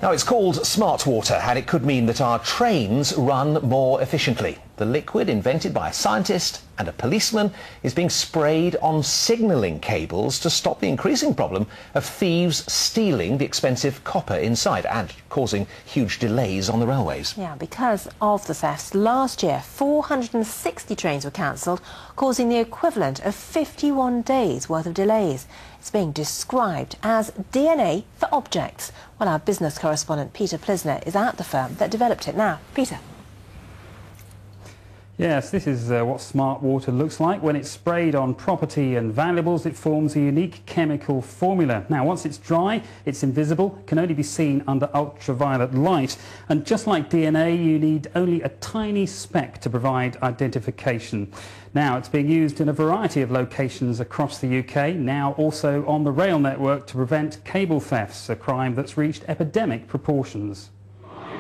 Now, it's called Smart Water, and it could mean that our trains run more efficiently. The liquid, invented by a scientist and a policeman, is being sprayed on signalling cables to stop the increasing problem of thieves stealing the expensive copper inside and causing huge delays on the railways. Yeah, because of the thefts, last year 460 trains were cancelled, causing the equivalent of 51 days' worth of delays. It's being described as DNA for objects. Well, our business correspondent Peter Plisner is at the firm that developed it now. Peter. Yes, this is what Smart Water looks like. When it's sprayed on property and valuables, it forms a unique chemical formula. Now, once it's dry, it's invisible, can only be seen under ultraviolet light. And just like DNA, you need only a tiny speck to provide identification. Now, it's being used in a variety of locations across the UK, now also on the rail network to prevent cable thefts, a crime that's reached epidemic proportions.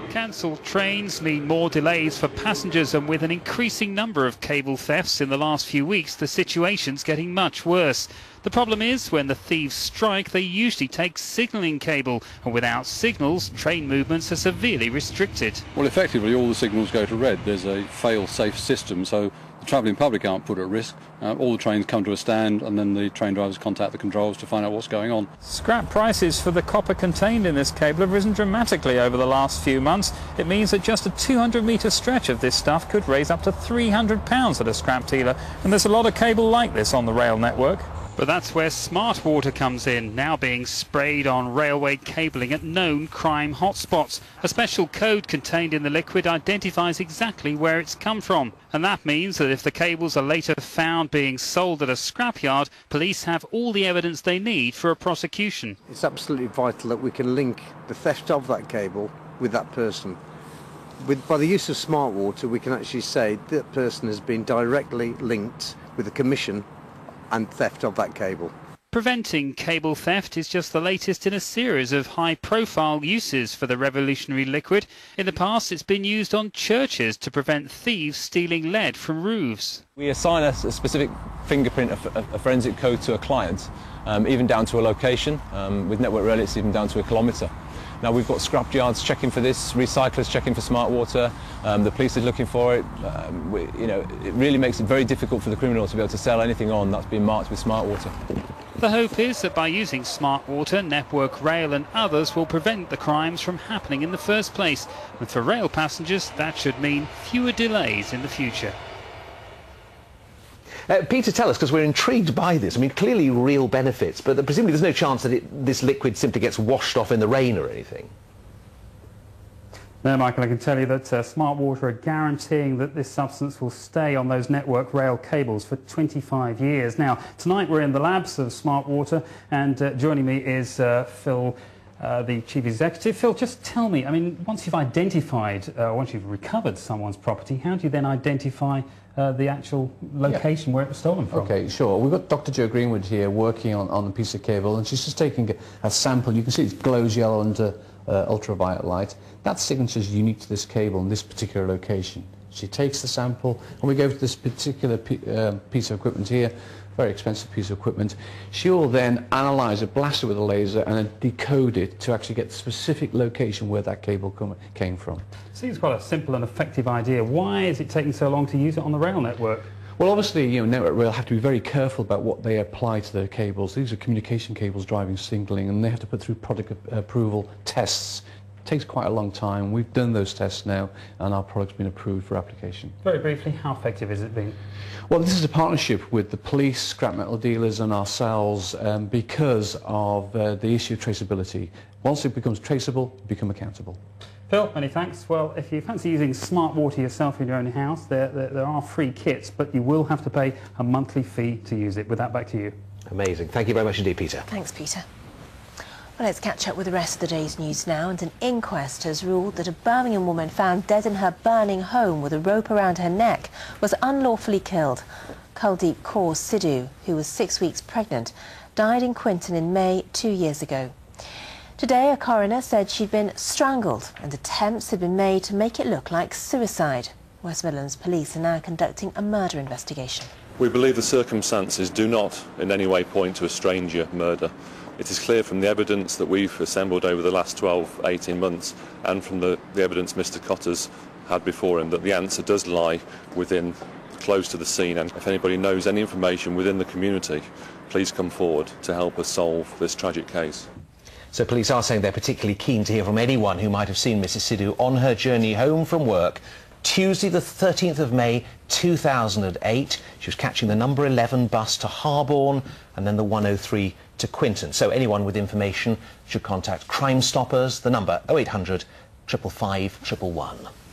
Cancelled trains mean more delays for passengers, and with an increasing number of cable thefts in the last few weeks, the situation's getting much worse. The problem is, when the thieves strike, they usually take signalling cable, and without signals, train movements are severely restricted. Well, effectively, all the signals go to red. There's a fail-safe system, so the travelling public aren't put at risk. All the trains come to a stand, and then the train drivers contact the controls to find out what's going on. Scrap prices for the copper contained in this cable have risen dramatically over the last few months. It means that just a 200-metre stretch of this stuff could raise up to £300 at a scrap dealer, and there's a lot of cable like this on the rail network. But that's where Smart Water comes in, now being sprayed on railway cabling at known crime hotspots. A special code contained in the liquid identifies exactly where it's come from. And that means that if the cables are later found being sold at a scrapyard, police have all the evidence they need for a prosecution. It's absolutely vital that we can link the theft of that cable with that person. By the use of Smart Water, we can actually say that person has been directly linked with the commission and theft of that cable. Preventing cable theft is just the latest in a series of high-profile uses for the revolutionary liquid. In the past, it's been used on churches to prevent thieves stealing lead from roofs. We assign a specific fingerprint, a forensic code to a client, even down to a location. With Network Rail, it's even down to a kilometre. Now, we've got scrap yards checking for this, recyclers checking for Smart Water, the police are looking for it. It really makes it very difficult for the criminal to be able to sell anything on that's been marked with Smart Water. The hope is that by using Smart Water, Network Rail and others will prevent the crimes from happening in the first place. And for rail passengers, that should mean fewer delays in the future. Peter, tell us, because we're intrigued by this. I mean, clearly real benefits, but presumably there's no chance that this liquid simply gets washed off in the rain or anything. No, Michael, I can tell you that Smart Water are guaranteeing that this substance will stay on those Network Rail cables for 25 years. Now, tonight we're in the labs of Smart Water, and joining me is Phil, the Chief Executive. Phil, just tell me, I mean, once you've identified, once you've recovered someone's property, how do you then identify the actual location where it was stolen from? Okay, sure. We've got Dr. Jo Greenwood here working on a piece of cable, and she's just taking a sample. You can see it glows yellow under ultraviolet light. That signature is unique to this cable in this particular location. She takes the sample, and we go to this particular piece of equipment here, very expensive piece of equipment. She will then analyse it, blast it with a laser, and then decode it to actually get the specific location where that cable came from. Seems quite a simple and effective idea. Why is it taking so long to use it on the rail network? Well, obviously, Network Rail have to be very careful about what they apply to their cables. These are communication cables driving signalling, and they have to put through product approval tests. It takes quite a long time. We've done those tests now, and our product's been approved for application. Very briefly, how effective is it been? Well, this is a partnership with the police, scrap metal dealers and ourselves because of the issue of traceability. Once it becomes traceable, you become accountable. Phil, many thanks. Well, if you fancy using Smart Water yourself in your own house, there are free kits, but you will have to pay a monthly fee to use it. With that, back to you. Amazing. Thank you very much indeed, Peter. Thanks, Peter. Well, let's catch up with the rest of the day's news now. And an inquest has ruled that a Birmingham woman found dead in her burning home with a rope around her neck was unlawfully killed. Kuldeep Kaur Sidhu, who was 6 weeks pregnant, died in Quinton in May 2 years ago. Today, a coroner said she'd been strangled and attempts had been made to make it look like suicide. West Midlands Police are now conducting a murder investigation. We believe the circumstances do not in any way point to a stranger murder. It is clear from the evidence that we've assembled over the last 12-18 months and from the evidence Mr Cotter's had before him that the answer does lie within, close to the scene, and if anybody knows any information within the community, please come forward to help us solve this tragic case. So police are saying they're particularly keen to hear from anyone who might have seen Mrs Sidhu on her journey home from work Tuesday the 13th of May 2008. She was catching the number 11 bus to Harborne and then the 103 to Quinton. So anyone with information should contact Crime Stoppers, the number 0800 555 111.